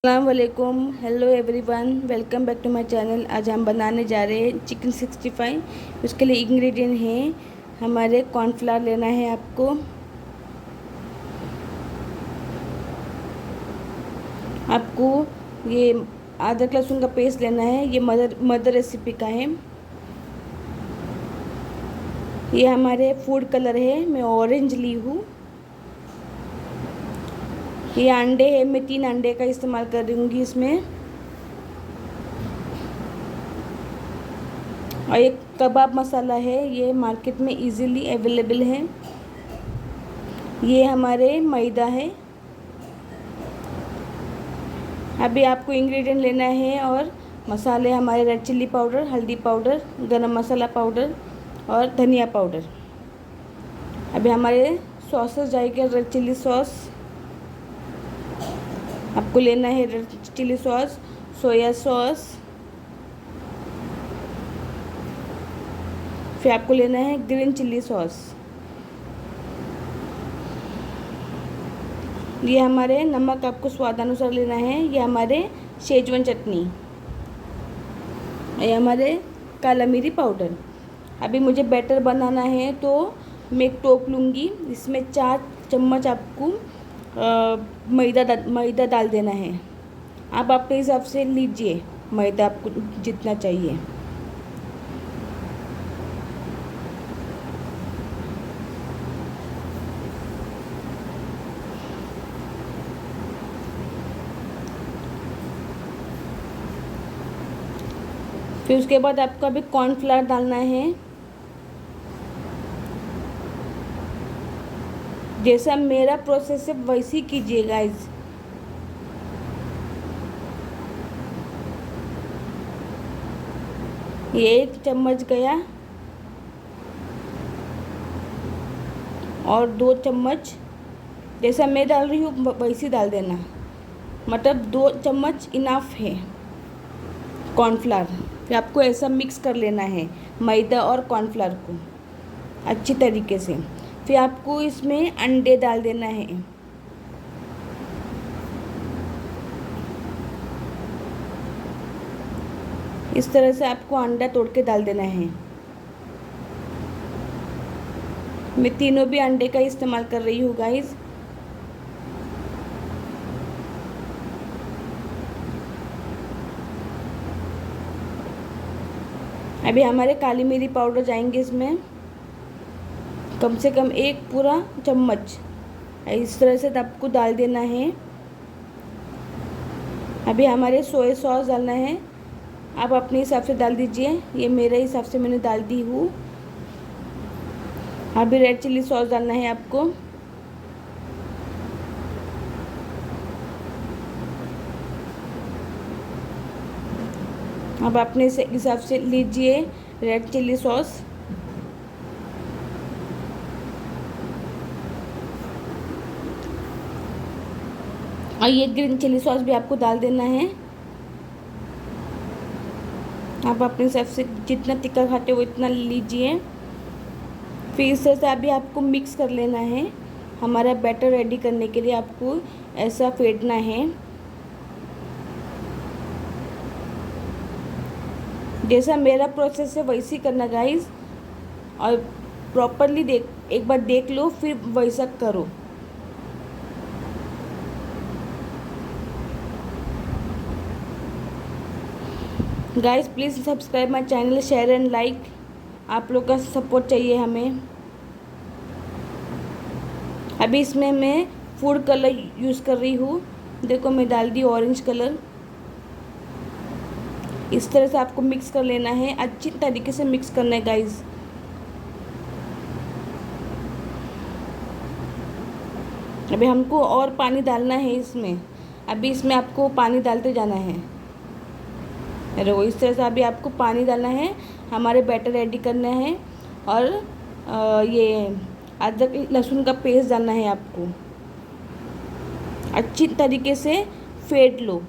अस्सलामुअलैकुम, hello everyone, welcome back to my channel. आज हम बनाने जा रहे हैं चिकन 65। उसके लिए इंग्रेडिएंट हैं हमारे कॉर्नफ्लावर लेना है आपको ये अदरक लहसुन का पेस्ट लेना है। ये मदर रेसिपी का है। ये हमारे फूड कलर है, मैं ऑरेंज ली हूँ। ये अंडे है, मैं 3 अंडे का इस्तेमाल करूँगी इसमें। और एक कबाब मसाला है, ये मार्केट में इजीली अवेलेबल है। ये हमारे मैदा है। अभी आपको इंग्रेडिएंट लेना है और मसाले हमारे रेड चिल्ली पाउडर, हल्दी पाउडर, गरम मसाला पाउडर और धनिया पाउडर। अभी हमारे सॉसेस जाएगा। रेड चिल्ली सॉस आपको लेना है, red chilli sauce, soya sauce, फिर आपको लेना है ग्रीन चिल्ली सॉस। ये हमारे नमक आपको स्वादानुसार लेना है। ये हमारे शेजवान चटनी, ये हमारे काला मिरी पाउडर। अभी मुझे बैटर बनाना है तो मैं एक टोप लूँगी, इसमें 4 चम्मच आपको मैदा डाल देना है। आप अपने हिसाब से लीजिए मैदा, आपको जितना चाहिए। फिर उसके बाद आपको अभी कॉर्नफ्लावर डालना है। जैसा मेरा प्रोसेस है वैसे कीजिए गाइस। ये 1 चम्मच गया और 2 चम्मच, जैसा मैं डाल रही हूँ वैसे डाल देना। मतलब 2 चम्मच इनफ है कॉर्नफ्लावर। फिर आपको ऐसा मिक्स कर लेना है मैदा और कॉर्नफ्लावर को अच्छी तरीके से। फिर आपको इसमें अंडे डाल देना है। इस तरह से आपको अंडा तोड़ के डाल देना है। मैं तीनों भी अंडे का इस्तेमाल कर रही हूँ गाइस। अभी हमारे काली मिरी पाउडर जाएंगे इसमें, कम से कम 1 पूरा चम्मच। इस तरह से आपको डाल देना है। अभी हमारे सोया सॉस डालना है, आप अपने हिसाब से डाल दीजिए। ये मेरे हिसाब से मैंने डाल दी हूँ। अभी रेड चिल्ली सॉस डालना है आपको। अब अपने हिसाब से लीजिए रेड चिल्ली सॉस। और ये ग्रीन चिल्ली सॉस भी आपको डाल देना है। आप अपने हिसाब से जितना तीखा खाते हो इतना लीजिए। फिर इस तरह से अभी आपको मिक्स कर लेना है। हमारा बैटर रेडी करने के लिए आपको ऐसा फेंटना है। जैसा मेरा प्रोसेस है वैसे ही करना गाइस। और प्रॉपरली एक बार देख लो, फिर वैसा करो। Guys please subscribe my channel, share and like. आप लोग का सपोर्ट चाहिए हमें। अभी इसमें मैं फूड कलर यूज़ कर रही हूँ। देखो मैं डाल दी ऑरेंज कलर। इस तरह से आपको मिक्स कर लेना है, अच्छी तरीके से मिक्स करना है गाइस। अभी हमको और पानी डालना है इसमें। अभी इसमें आपको पानी डालते जाना है। अरे वो इस तरह से अभी आपको पानी डालना है, हमारे बैटर रेडी करना है। और ये अदरक लहसुन का पेस्ट डालना है आपको। अच्छी तरीके से फेंट लो।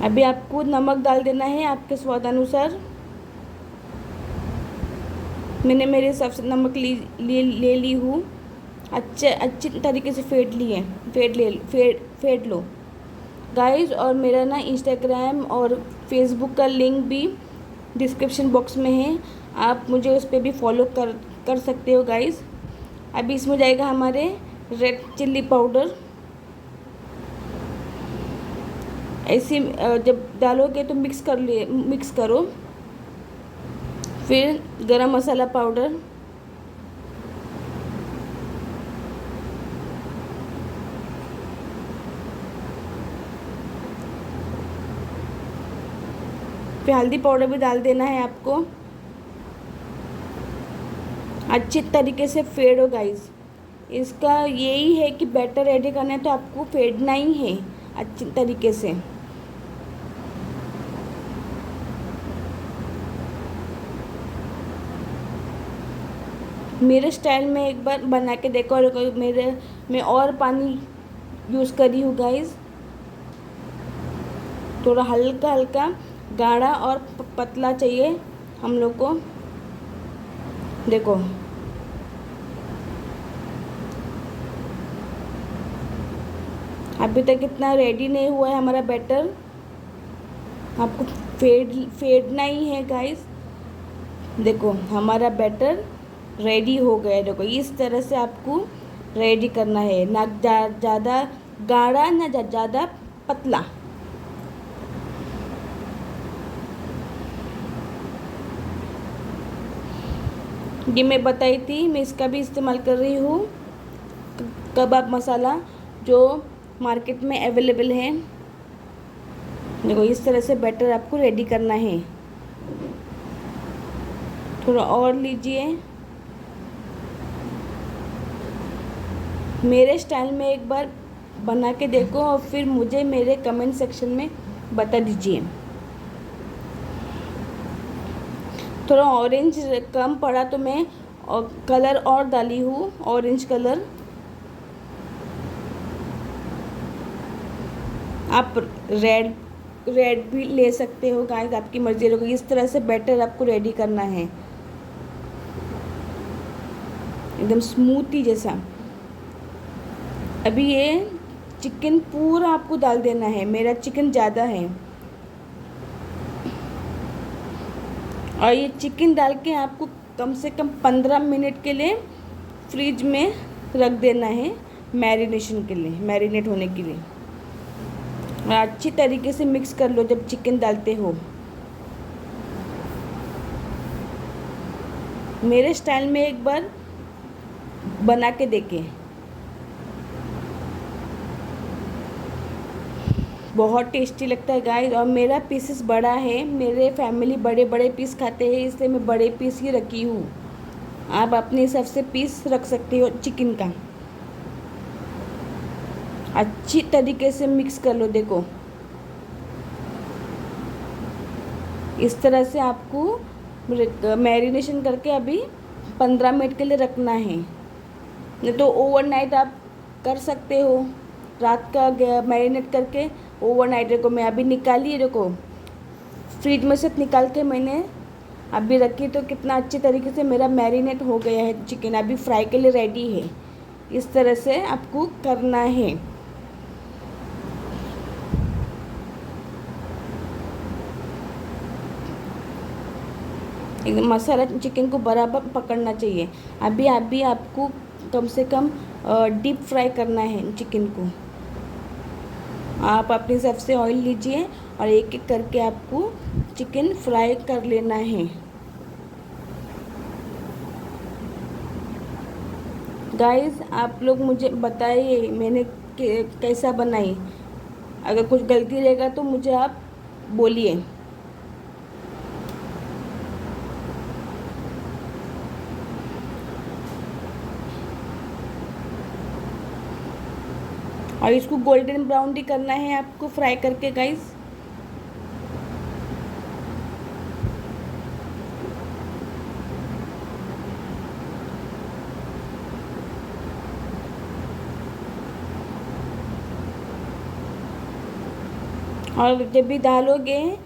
अभी आपको नमक डाल देना है आपके स्वाद अनुसार। मैंने मेरे हिसाब से नमक ले ली हूँ। अच्छी तरीके से फेंट लो गाइस। और मेरा ना इंस्टाग्राम और फेसबुक का लिंक भी डिस्क्रिप्शन बॉक्स में है, आप मुझे उस पर भी फॉलो कर सकते हो गाइस। अभी इसमें जाएगा हमारे रेड चिल्ली पाउडर। ऐसे जब डालोगे तो मिक्स करो। फिर गरम मसाला पाउडर, फिर हल्दी पाउडर भी डाल देना है आपको। अच्छे तरीके से फेंटो गाइस। इसका यही है कि बैटर रेडी करना है तो आपको फेंटना ही है अच्छी तरीके से। मेरे स्टाइल में एक बार बना के देखो। और मैं और पानी यूज़ करी हूँ गाइस। थोड़ा हल्का हल्का गाढ़ा और पतला चाहिए हम लोग को। देखो अभी तक इतना रेडी नहीं हुआ है हमारा बैटर। आपको फेंटना ही है गाइस। देखो हमारा बैटर रेडी हो गया है। देखो इस तरह से आपको रेडी करना है, ना ज़्यादा गाढ़ा ना ज़्यादा पतला। ये मैं बताई थी, मैं इसका भी इस्तेमाल कर रही हूँ कबाब मसाला जो मार्केट में अवेलेबल है। देखो इस तरह से बैटर आपको रेडी करना है। थोड़ा और लीजिए। मेरे स्टाइल में एक बार बना के देखो और फिर मुझे मेरे कमेंट सेक्शन में बता दीजिए। थोड़ा ऑरेंज कम पड़ा तो मैं कलर और डाली हूँ, ऑरेंज कलर। आप रेड भी ले सकते हो गाइस, आपकी मर्जी होगी। इस तरह से बैटर आपको रेडी करना है एकदम स्मूथी जैसा। अभी ये चिकन पूरा आपको डाल देना है। मेरा चिकन ज़्यादा है और ये चिकन डाल के आपको कम से कम 15 मिनट के लिए फ्रिज में रख देना है, मैरिनेशन के लिए, मैरिनेट होने के लिए। और अच्छी तरीके से मिक्स कर लो जब चिकन डालते हो। मेरे स्टाइल में एक बार बना के देखें, बहुत टेस्टी लगता है गाइस। और मेरा पीसेस बड़ा है, मेरे फैमिली बड़े बड़े पीस खाते हैं, इसलिए मैं बड़े पीस ही रखी हूँ। आप अपने हिसाब से पीस रख सकते हो चिकन का। अच्छी तरीके से मिक्स कर लो। देखो इस तरह से आपको मैरिनेशन करके अभी 15 मिनट के लिए रखना है। नहीं तो ओवरनाइट आप कर सकते हो, रात का मैरिनेट करके ओवरनाइट। देखो मैं अभी निकाली, देखो फ्रिज में से निकाल के मैंने अभी रखी, तो कितना अच्छी तरीके से मेरा मैरिनेट हो गया है चिकन। अभी फ्राई के लिए रेडी है। इस तरह से आपको करना है। एकदम मसाला चिकन को बराबर पकड़ना चाहिए। अभी आपको कम से कम डीप फ्राई करना है चिकन को। आप अपने हिसाब से ऑयल लीजिए और एक एक करके आपको चिकन फ्राई कर लेना है गाइस। आप लोग मुझे बताइए मैंने कैसा बनाई। अगर कुछ गलती रहेगा तो मुझे आप बोलिए। और इसको गोल्डन ब्राउन भी करना है आपको फ्राई करके गाइस। और जब भी डालोगे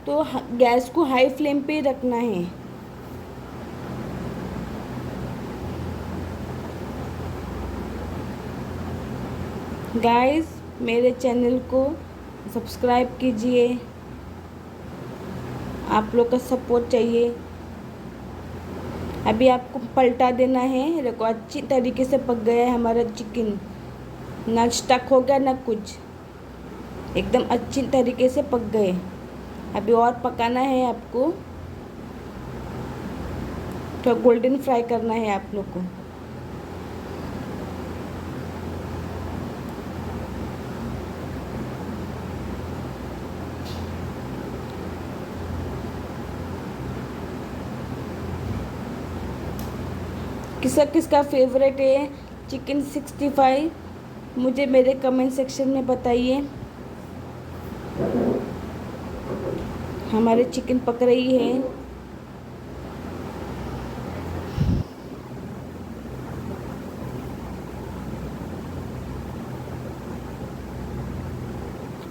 तो गैस को हाई फ्लेम पे रखना है। गाइस मेरे चैनल को सब्सक्राइब कीजिए, आप लोग का सपोर्ट चाहिए। अभी आपको पलटा देना है। देखो अच्छी तरीके से पक गया है हमारा चिकन, ना स्टक हो गया ना कुछ, एकदम अच्छी तरीके से पक गए। अभी और पकाना है आपको, तो गोल्डन फ्राई करना है आप लोग को। किसका किसका फेवरेट है चिकन 65, मुझे मेरे कमेंट सेक्शन में बताइए। हमारे चिकन पक रही है।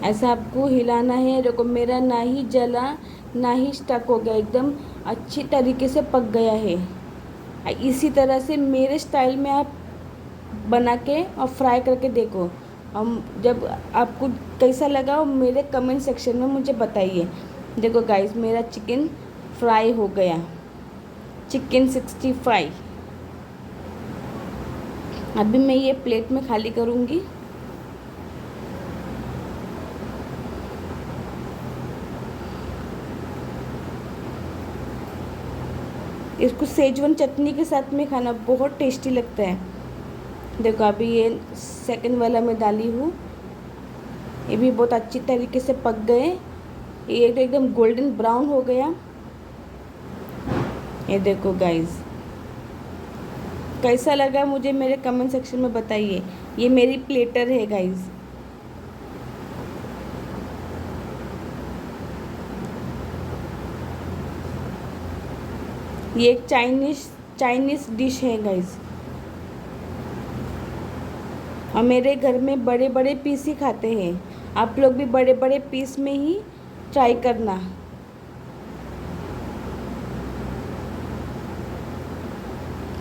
ऐसा आपको हिलाना है। देखो मेरा ना ही जला ना ही स्टक हो गया, एकदम अच्छी तरीके से पक गया है। इसी तरह से मेरे स्टाइल में आप बना के और फ्राई करके देखो। हम जब आपको कैसा लगा मेरे कमेंट सेक्शन में मुझे बताइए। देखो गाइस मेरा चिकन फ्राई हो गया, चिकन 65। अभी मैं ये प्लेट में खाली करूँगी। इसको सेजवान चटनी के साथ में खाना बहुत टेस्टी लगता है। देखो अभी ये सेकंड वाला मैं डाली हूँ, ये भी बहुत अच्छी तरीके से पक गए। ये तो एकदम गोल्डन ब्राउन हो गया। ये देखो गाइस कैसा लगा मुझे मेरे कमेंट सेक्शन में बताइए। ये मेरी प्लेटर है गाइस। ये एक चाइनीज़ डिश है गाइस, और मेरे घर में बड़े बड़े पीस ही खाते हैं। आप लोग भी बड़े बड़े पीस में ही ट्राई करना।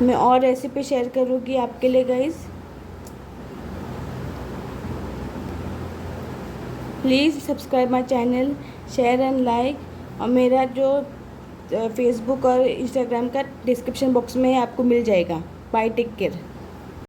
मैं और रेसिपी शेयर करूँगी आपके लिए guys. Please subscribe my channel, share and like. और मेरा जो फेसबुक और इंस्टाग्राम का डिस्क्रिप्शन बॉक्स में आपको मिल जाएगा। Bye, take care.